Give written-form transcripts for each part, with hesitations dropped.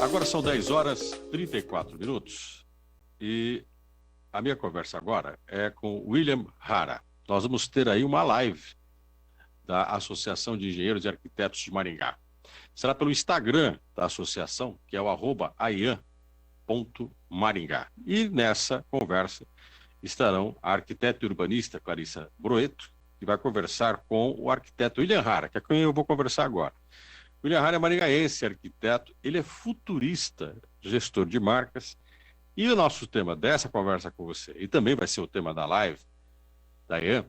Agora são 10 horas e 34 minutos e a minha conversa agora é com William Hara. Nós vamos ter aí uma live da Associação de Engenheiros e Arquitetos de Maringá. Será pelo Instagram da associação, que é o @aian.maringá. E nessa conversa estarão a arquiteta e urbanista Clarissa Broeto, que vai conversar com o arquiteto William Hara, que é com quem eu vou conversar agora. William Hara é maringaense, arquiteto, ele é futurista, gestor de marcas, e o nosso tema dessa conversa com você, e também vai ser o tema da live da IAN,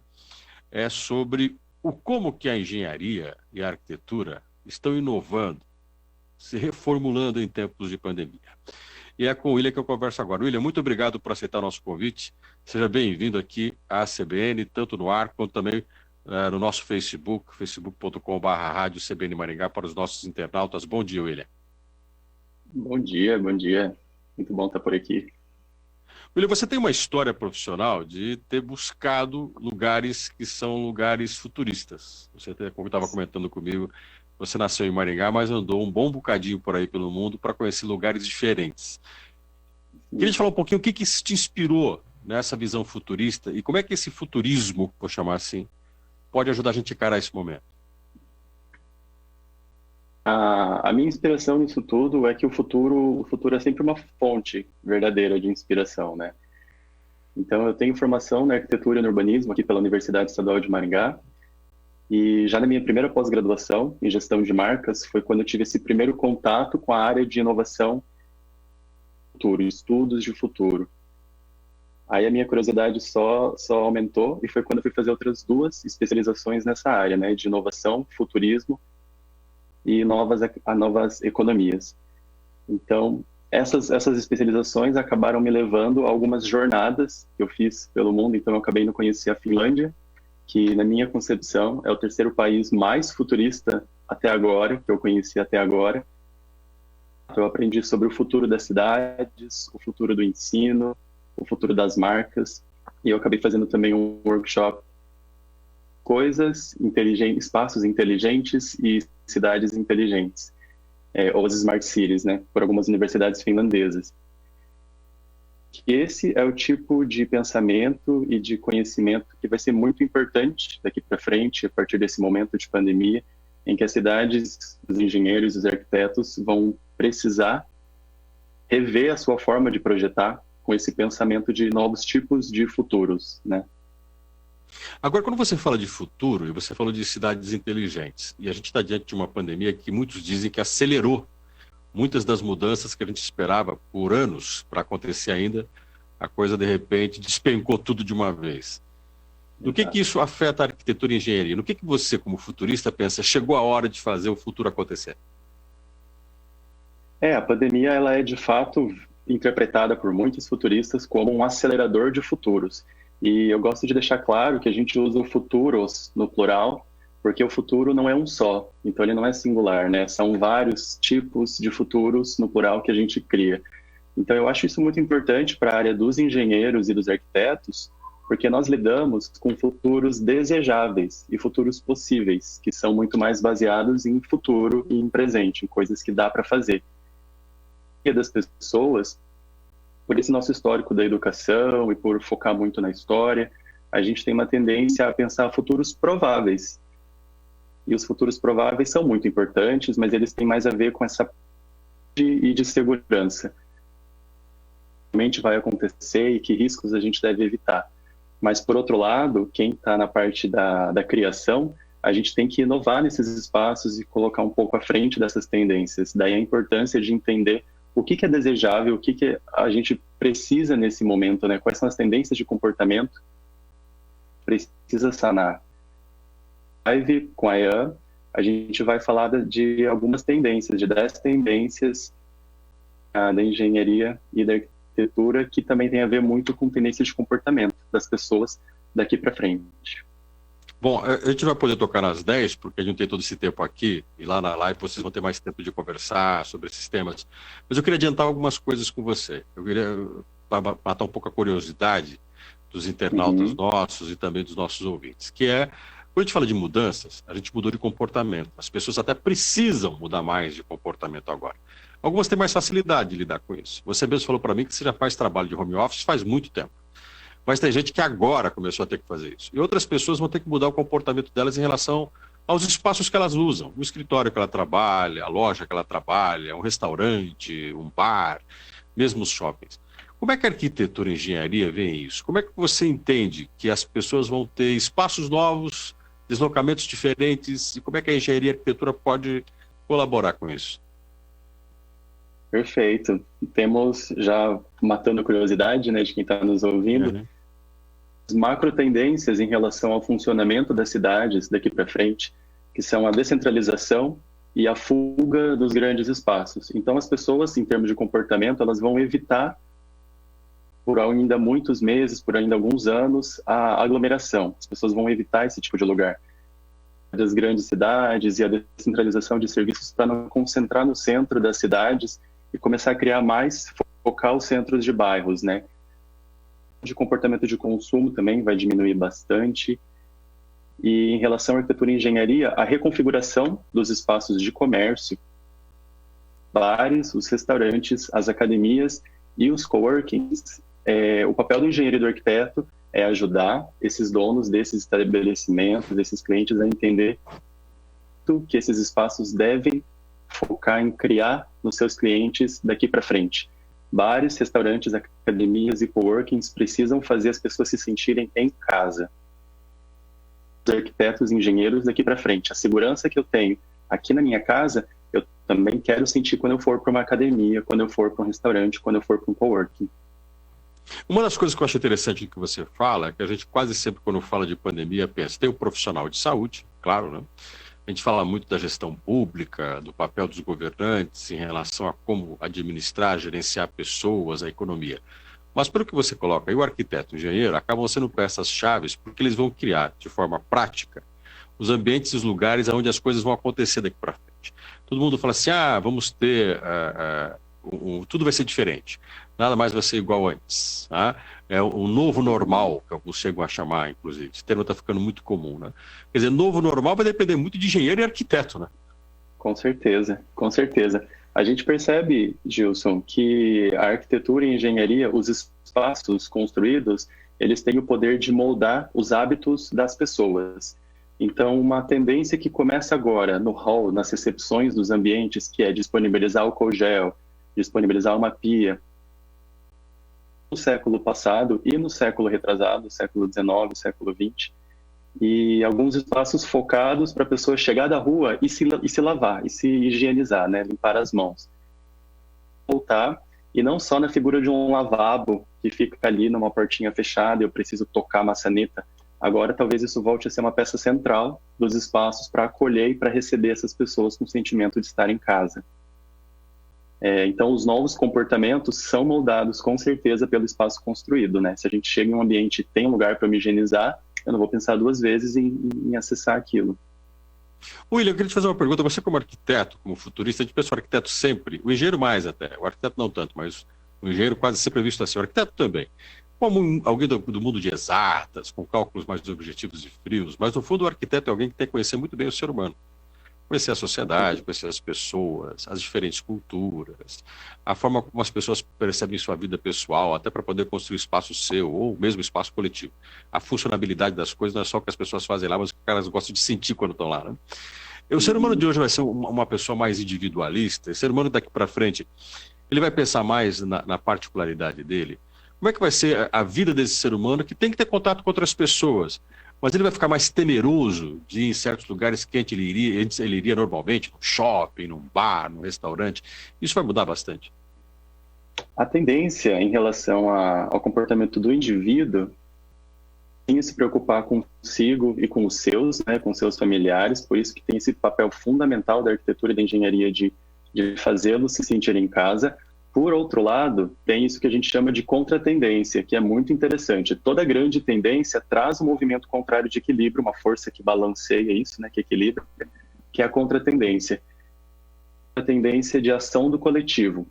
é sobre como que a engenharia e a arquitetura estão inovando, se reformulando em tempos de pandemia. E é com o William que eu converso agora. William, muito obrigado por aceitar o nosso convite. Seja bem-vindo aqui à CBN, tanto no ar quanto também no nosso Facebook, facebook.com/rádio CBN Maringá, para os nossos internautas. Bom dia, William. Bom dia, bom dia. Muito bom estar por aqui. William, você tem uma história profissional de ter buscado lugares que são lugares futuristas. Você, como estava comentando comigo, você nasceu em Maringá, mas andou um bom bocadinho por aí pelo mundo para conhecer lugares diferentes. Queria te falar um pouquinho o que te inspirou nessa visão futurista e como é que esse futurismo, vou chamar assim, pode ajudar a gente a encarar esse momento? A minha inspiração nisso tudo é que o futuro é sempre uma fonte verdadeira de inspiração, né? Então, eu tenho formação na arquitetura e no urbanismo aqui pela Universidade Estadual de Maringá, e já na minha primeira pós-graduação em gestão de marcas foi quando eu tive esse primeiro contato com a área de inovação futuro, estudos de futuro. Aí a minha curiosidade só aumentou e foi quando eu fui fazer outras duas especializações nessa área, né, de inovação, futurismo e novas economias. Então, essas especializações acabaram me levando a algumas jornadas que eu fiz pelo mundo. Então, eu acabei indo conhecer a Finlândia, que na minha concepção é o terceiro país mais futurista até agora, que eu conheci até agora. Eu aprendi sobre o futuro das cidades, o futuro do ensino, o futuro das marcas, e eu acabei fazendo também um workshop coisas inteligentes, espaços inteligentes e cidades inteligentes, ou as smart cities, né, por algumas universidades finlandesas. Esse é o tipo de pensamento e de conhecimento que vai ser muito importante daqui para frente, a partir desse momento de pandemia, em que as cidades, os engenheiros e os arquitetos vão precisar rever a sua forma de projetar com esse pensamento de novos tipos de futuros, né? Agora, quando você fala de futuro, e você falou de cidades inteligentes, e a gente está diante de uma pandemia que muitos dizem que acelerou muitas das mudanças que a gente esperava por anos para acontecer ainda, a coisa de repente despencou tudo de uma vez. Do que isso afeta a arquitetura e a engenharia? No que você, como futurista, pensa, chegou a hora de fazer o futuro acontecer? A pandemia ela é de fato interpretada por muitos futuristas como um acelerador de futuros. E eu gosto de deixar claro que a gente usa o futuros no plural, porque o futuro não é um só, então ele não é singular, né? São vários tipos de futuros no plural que a gente cria. Então eu acho isso muito importante para a área dos engenheiros e dos arquitetos, porque nós lidamos com futuros desejáveis e futuros possíveis, que são muito mais baseados em futuro e em presente, em coisas que dá para fazer. Das pessoas, por esse nosso histórico da educação e por focar muito na história, a gente tem uma tendência a pensar futuros prováveis. E os futuros prováveis são muito importantes, mas eles têm mais a ver com essa de segurança. Realmente vai acontecer e que riscos a gente deve evitar. Mas, por outro lado, quem está na parte da criação, a gente tem que inovar nesses espaços e colocar um pouco à frente dessas tendências. Daí a importância de entender o que é desejável, o que a gente precisa nesse momento, né? Quais são as tendências de comportamento que precisa sanar. Live com a IAN, a gente vai falar de algumas tendências, de 10 tendências da engenharia e da arquitetura, que também tem a ver muito com tendências de comportamento das pessoas daqui para frente. Bom, a gente vai poder tocar nas 10, porque a gente tem todo esse tempo aqui, e lá na live vocês vão ter mais tempo de conversar sobre esses temas. Mas eu queria adiantar algumas coisas com você. Eu queria matar um pouco a curiosidade dos internautas nossos e também dos nossos ouvintes, que é, quando a gente fala de mudanças, a gente mudou de comportamento. As pessoas até precisam mudar mais de comportamento agora. Algumas têm mais facilidade de lidar com isso. Você mesmo falou para mim que você já faz trabalho de home office faz muito tempo. Mas tem gente que agora começou a ter que fazer isso. E outras pessoas vão ter que mudar o comportamento delas em relação aos espaços que elas usam. O escritório que ela trabalha, a loja que ela trabalha, um restaurante, um bar, mesmo os shoppings. Como é que a arquitetura e a engenharia veem isso? Como é que você entende que as pessoas vão ter espaços novos, deslocamentos diferentes, e como é que a engenharia e a arquitetura pode colaborar com isso? Perfeito. Temos, já matando a curiosidade, né, de quem está nos ouvindo, as macro tendências em relação ao funcionamento das cidades daqui para frente, que são a descentralização e a fuga dos grandes espaços. Então, as pessoas, em termos de comportamento, elas vão evitar, por ainda muitos meses, por ainda alguns anos, a aglomeração. As pessoas vão evitar esse tipo de lugar. Das grandes cidades e a descentralização de serviços para não concentrar no centro das cidades e começar a criar mais, focar os centros de bairros, né? De comportamento de consumo também vai diminuir bastante. E em relação à arquitetura e engenharia, a reconfiguração dos espaços de comércio, bares, os restaurantes, as academias e os coworkings, o papel do engenheiro e do arquiteto é ajudar esses donos desses estabelecimentos, desses clientes a entender que esses espaços devem focar em criar nos seus clientes daqui para frente. Bares, restaurantes, academias e coworkings precisam fazer as pessoas se sentirem em casa. Os arquitetos e engenheiros daqui para frente. A segurança que eu tenho aqui na minha casa, eu também quero sentir quando eu for para uma academia, quando eu for para um restaurante, quando eu for para um coworking. Uma das coisas que eu acho interessante que você fala é que a gente quase sempre, quando fala de pandemia, pensa, tem o profissional de saúde, claro, né? A gente fala muito da gestão pública, do papel dos governantes em relação a como administrar, gerenciar pessoas, a economia. Mas pelo que você coloca, aí o arquiteto e o engenheiro acabam sendo peças-chave porque eles vão criar, de forma prática, os ambientes e os lugares onde as coisas vão acontecer daqui para frente. Todo mundo fala assim, vamos ter... tudo vai ser diferente. Nada mais vai ser igual antes. Tá? É o novo normal, que alguns chegam a chamar, inclusive. Esse termo está ficando muito comum. Né? Quer dizer, novo normal vai depender muito de engenheiro e arquiteto. Né? Com certeza, com certeza. A gente percebe, Gilson, que a arquitetura e a engenharia, os espaços construídos, eles têm o poder de moldar os hábitos das pessoas. Então, uma tendência que começa agora no hall, nas recepções dos ambientes, que é disponibilizar álcool gel, disponibilizar uma pia. No século passado e no século retrasado, século XIX, século XX, e alguns espaços focados para a pessoa chegar da rua e se lavar, e se higienizar, né? Limpar as mãos. Voltar, e não só na figura de um lavabo que fica ali numa portinha fechada e eu preciso tocar a maçaneta. Agora talvez isso volte a ser uma peça central dos espaços para acolher e para receber essas pessoas com o sentimento de estar em casa. Então, os novos comportamentos são moldados, com certeza, pelo espaço construído, né? Se a gente chega em um ambiente e tem um lugar para me higienizar, eu não vou pensar duas vezes em acessar aquilo. William, eu queria te fazer uma pergunta. Você, como arquiteto, como futurista, a gente pensa o arquiteto sempre, o engenheiro mais até, o arquiteto não tanto, mas o engenheiro quase sempre é visto assim, o arquiteto também. Como alguém do mundo de exatas, com cálculos mais objetivos e frios, mas no fundo o arquiteto é alguém que tem que conhecer muito bem o ser humano. Conhecer a sociedade, conhecer as pessoas, as diferentes culturas, a forma como as pessoas percebem sua vida pessoal, até para poder construir espaço seu ou mesmo espaço coletivo. A funcionabilidade das coisas não é só o que as pessoas fazem lá, mas o que elas gostam de sentir quando estão lá. Né? O ser humano de hoje vai ser uma pessoa mais individualista. O ser humano daqui para frente, ele vai pensar mais na particularidade dele. Como é que vai ser a vida desse ser humano que tem que ter contato com outras pessoas? Mas ele vai ficar mais temeroso de ir em certos lugares que antes ele iria normalmente, no shopping, num bar, num restaurante. Isso vai mudar bastante. A tendência em relação ao comportamento do indivíduo é se preocupar consigo e com os seus, né, com seus familiares, por isso que tem esse papel fundamental da arquitetura e da engenharia de fazê-los se sentir em casa. Por outro lado, tem isso que a gente chama de contratendência, que é muito interessante. Toda grande tendência traz um movimento contrário de equilíbrio, uma força que balanceia isso, né, que equilibra, que é a contratendência. A tendência de ação do coletivo,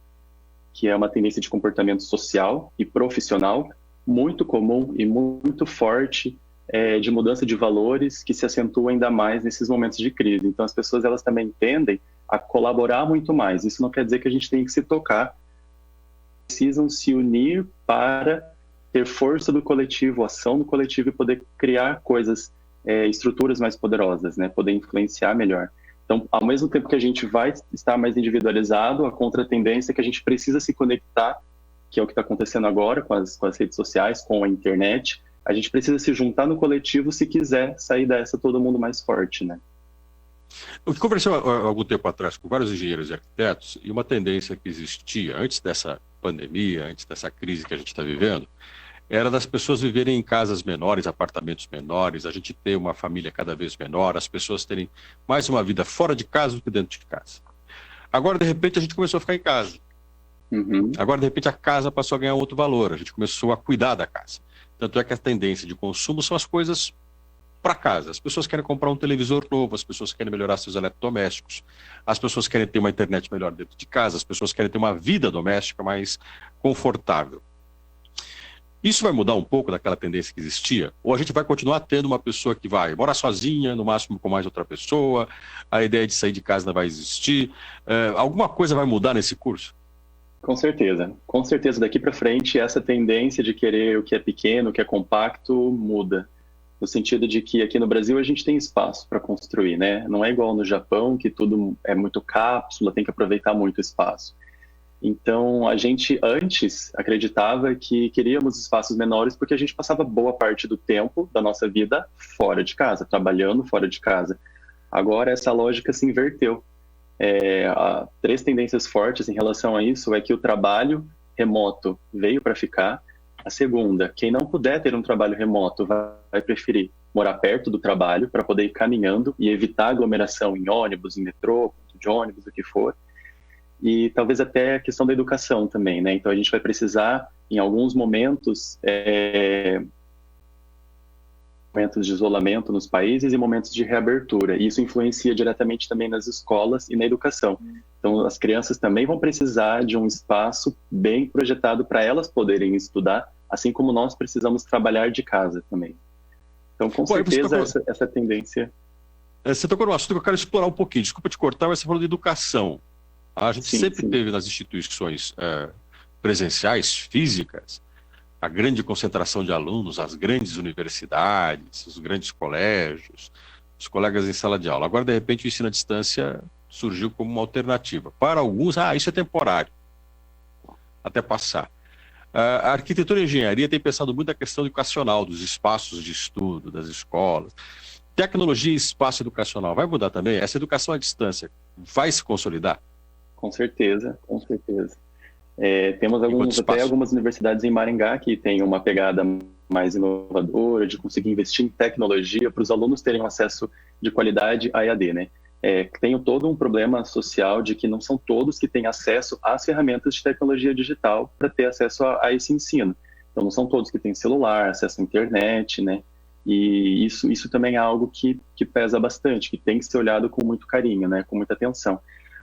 que é uma tendência de comportamento social e profissional muito comum e muito forte, de mudança de valores, que se acentua ainda mais nesses momentos de crise. Então, as pessoas elas também tendem a colaborar muito mais. Isso não quer dizer que a gente tem que se tocar, precisam se unir para ter força do coletivo, ação do coletivo e poder criar coisas, estruturas mais poderosas, né? Poder influenciar melhor. Então, ao mesmo tempo que a gente vai estar mais individualizado, a contratendência é que a gente precisa se conectar, que é o que está acontecendo agora com as redes sociais, com a internet. A gente precisa se juntar no coletivo se quiser sair dessa todo mundo mais forte, né? Eu conversei há algum tempo atrás com vários engenheiros e arquitetos, e uma tendência que existia antes dessa pandemia, antes dessa crise que a gente está vivendo, era das pessoas viverem em casas menores, apartamentos menores, a gente ter uma família cada vez menor, as pessoas terem mais uma vida fora de casa do que dentro de casa. Agora, de repente, a gente começou a ficar em casa. Agora, de repente, a casa passou a ganhar outro valor, a gente começou a cuidar da casa. Tanto é que a tendência de consumo são as coisas para casa. As pessoas querem comprar um televisor novo, as pessoas querem melhorar seus eletrodomésticos, as pessoas querem ter uma internet melhor dentro de casa, as pessoas querem ter uma vida doméstica mais confortável. Isso vai mudar um pouco daquela tendência que existia? Ou a gente vai continuar tendo uma pessoa que vai morar sozinha, no máximo com mais outra pessoa, a ideia de sair de casa não vai existir? Alguma coisa vai mudar nesse curso? Com certeza. Com certeza, daqui para frente, essa tendência de querer o que é pequeno, o que é compacto, muda. No sentido de que aqui no Brasil a gente tem espaço para construir, né? Não é igual no Japão, que tudo é muito cápsula, tem que aproveitar muito espaço. Então, a gente antes acreditava que queríamos espaços menores porque a gente passava boa parte do tempo da nossa vida fora de casa, trabalhando fora de casa. Agora, essa lógica se inverteu. Há 3 tendências fortes em relação a isso é que o trabalho remoto veio para ficar. A segunda, quem não puder ter um trabalho remoto vai preferir morar perto do trabalho para poder ir caminhando e evitar aglomeração em ônibus, em metrô, ponto de ônibus, o que for. E talvez até a questão da educação também, né? Então a gente vai precisar, em alguns momentos, momentos de isolamento nos países e momentos de reabertura. E isso influencia diretamente também nas escolas e na educação. Então as crianças também vão precisar de um espaço bem projetado para elas poderem estudar, assim como nós precisamos trabalhar de casa também. Então, com certeza, essa tendência... Você tocou num assunto que eu quero explorar um pouquinho. Desculpa te cortar, mas você falou de educação. A gente sempre teve nas instituições presenciais, físicas, a grande concentração de alunos, as grandes universidades, os grandes colégios, os colegas em sala de aula. Agora, de repente, o ensino à distância surgiu como uma alternativa. Para alguns, isso é temporário, até passar. A arquitetura e a engenharia têm pensado muito na questão educacional, dos espaços de estudo, das escolas. Tecnologia e espaço educacional vai mudar também? Essa educação à distância vai se consolidar? Com certeza, com certeza. Temos algumas universidades em Maringá que têm uma pegada mais inovadora, de conseguir investir em tecnologia para os alunos terem um acesso de qualidade a EAD, né? Tem todo um problema social de que não são todos que têm acesso às ferramentas de tecnologia digital para ter acesso a esse ensino. Então, não são todos que têm celular, acesso à internet, né? E isso também é algo que pesa bastante, que tem que ser olhado com muito carinho, né? Com muita atenção.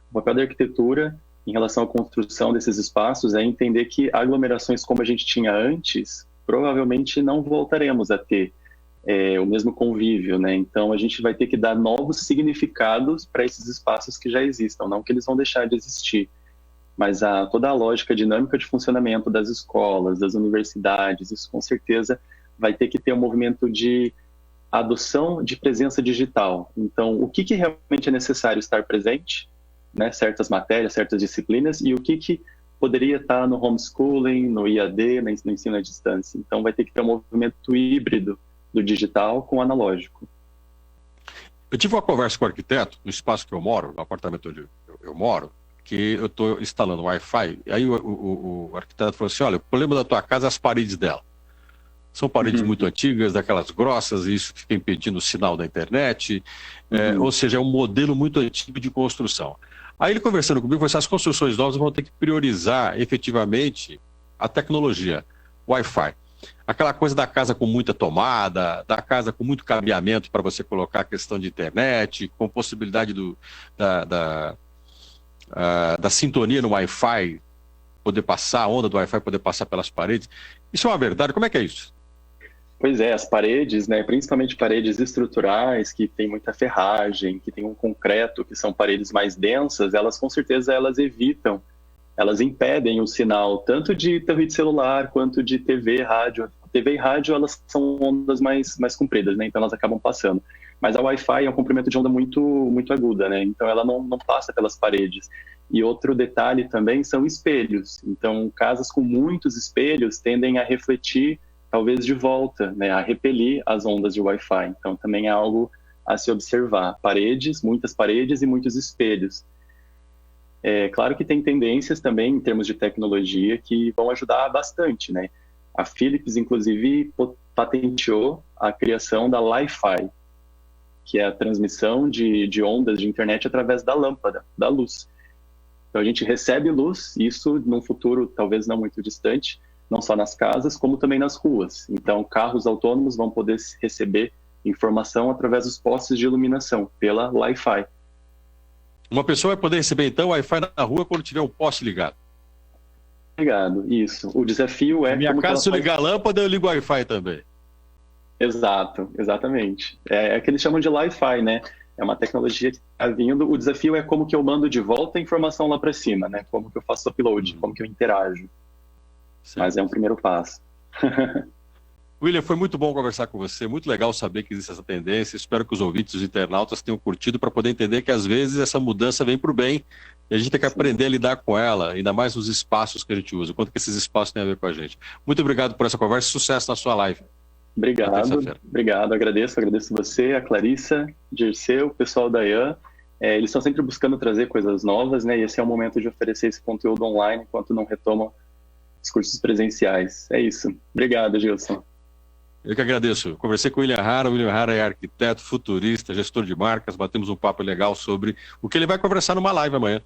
O papel da arquitetura em relação à construção desses espaços é entender que aglomerações como a gente tinha antes, provavelmente não voltaremos a ter o mesmo convívio, né? Então a gente vai ter que dar novos significados para esses espaços que já existam, não que eles vão deixar de existir, mas toda a lógica dinâmica de funcionamento das escolas, das universidades, isso com certeza vai ter que ter um movimento de adoção de presença digital. Então, o que realmente é necessário estar presente, né? Certas matérias, certas disciplinas, e o que poderia estar no homeschooling, no IAD, no ensino à distância. Então, vai ter que ter um movimento híbrido do digital com o analógico. Eu tive uma conversa com o arquiteto, no espaço que eu moro, no apartamento onde eu moro, que eu estou instalando Wi-Fi. Aí o arquiteto falou assim, olha, o problema da tua casa é as paredes dela. São paredes muito antigas, daquelas grossas, e isso fica impedindo o sinal da internet. Ou seja, é um modelo muito antigo de construção. Aí ele conversando comigo, falou assim, as construções novas vão ter que priorizar efetivamente a tecnologia, Wi-Fi. Aquela coisa da casa com muita tomada, da casa com muito cabeamento para você colocar a questão de internet, com possibilidade da sintonia no Wi-Fi poder passar, a onda do Wi-Fi poder passar pelas paredes. Isso é uma verdade? Como é que é isso? Pois é, as paredes, né, principalmente paredes estruturais, que tem muita ferragem, que tem um concreto, que são paredes mais densas, elas com certeza elas evitam, elas impedem o sinal tanto de rede celular quanto de TV, rádio. TV e rádio, elas são ondas mais compridas, né, então elas acabam passando. Mas a Wi-Fi é um comprimento de onda muito aguda, né, então ela não passa pelas paredes. E outro detalhe também são espelhos. Então, casas com muitos espelhos tendem a refletir talvez de volta, né, a repelir as ondas de Wi-Fi. Então, também é algo a se observar. Paredes, muitas paredes e muitos espelhos. É claro que tem tendências também, em termos de tecnologia, que vão ajudar bastante, né? A Philips, inclusive, patenteou a criação da Li-Fi, que é a transmissão de ondas de internet através da lâmpada, da luz. Então, a gente recebe luz, isso num futuro talvez não muito distante, não só nas casas, como também nas ruas. Então, carros autônomos vão poder receber informação através dos postes de iluminação, pela Li-Fi. Uma pessoa vai poder receber, então, Wi-Fi na rua quando tiver um poste ligado. Ligado, isso. O desafio é... Minha casa, se eu ligar a lâmpada, eu ligo o Wi-Fi também. Exato, exatamente. É que eles chamam de Li-Fi, né? É uma tecnologia que está vindo. O desafio é como que eu mando de volta a informação lá para cima, né? Como que eu faço o upload, como que eu interajo. Certo. Mas é um primeiro passo. William, foi muito bom conversar com você, muito legal saber que existe essa tendência. Espero que os ouvintes, os internautas tenham curtido para poder entender que às vezes essa mudança vem para o bem e a gente tem que aprender a lidar com ela, ainda mais nos espaços que a gente usa, quanto que esses espaços têm a ver com a gente. Muito obrigado por essa conversa e sucesso na sua live. Obrigado, agradeço você, a Clarissa, Dirceu, o pessoal da IAN. Eles estão sempre buscando trazer coisas novas, né? E esse é o momento de oferecer esse conteúdo online enquanto não retomam os cursos presenciais. É isso. Obrigado, Gilson. Eu que agradeço. Conversei com o William Hara. O William Hara é arquiteto, futurista, gestor de marcas. Batemos um papo legal sobre o que ele vai conversar numa live amanhã.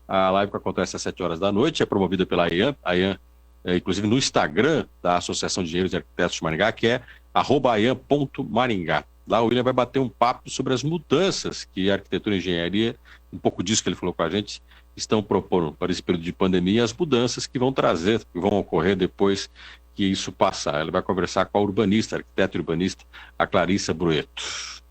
A live que acontece às 7 horas da noite é promovida pela IAN. A IAN, inclusive no Instagram da Associação de Engenheiros e Arquitetos de Maringá, que é @ian.maringá. Lá o William vai bater um papo sobre as mudanças que a arquitetura e a engenharia, um pouco disso que ele falou com a gente, estão propondo para esse período de pandemia, as mudanças que vão trazer, que vão ocorrer depois que isso passar. Ele vai conversar com a urbanista, arquiteta e urbanista, a Clarissa Brueto.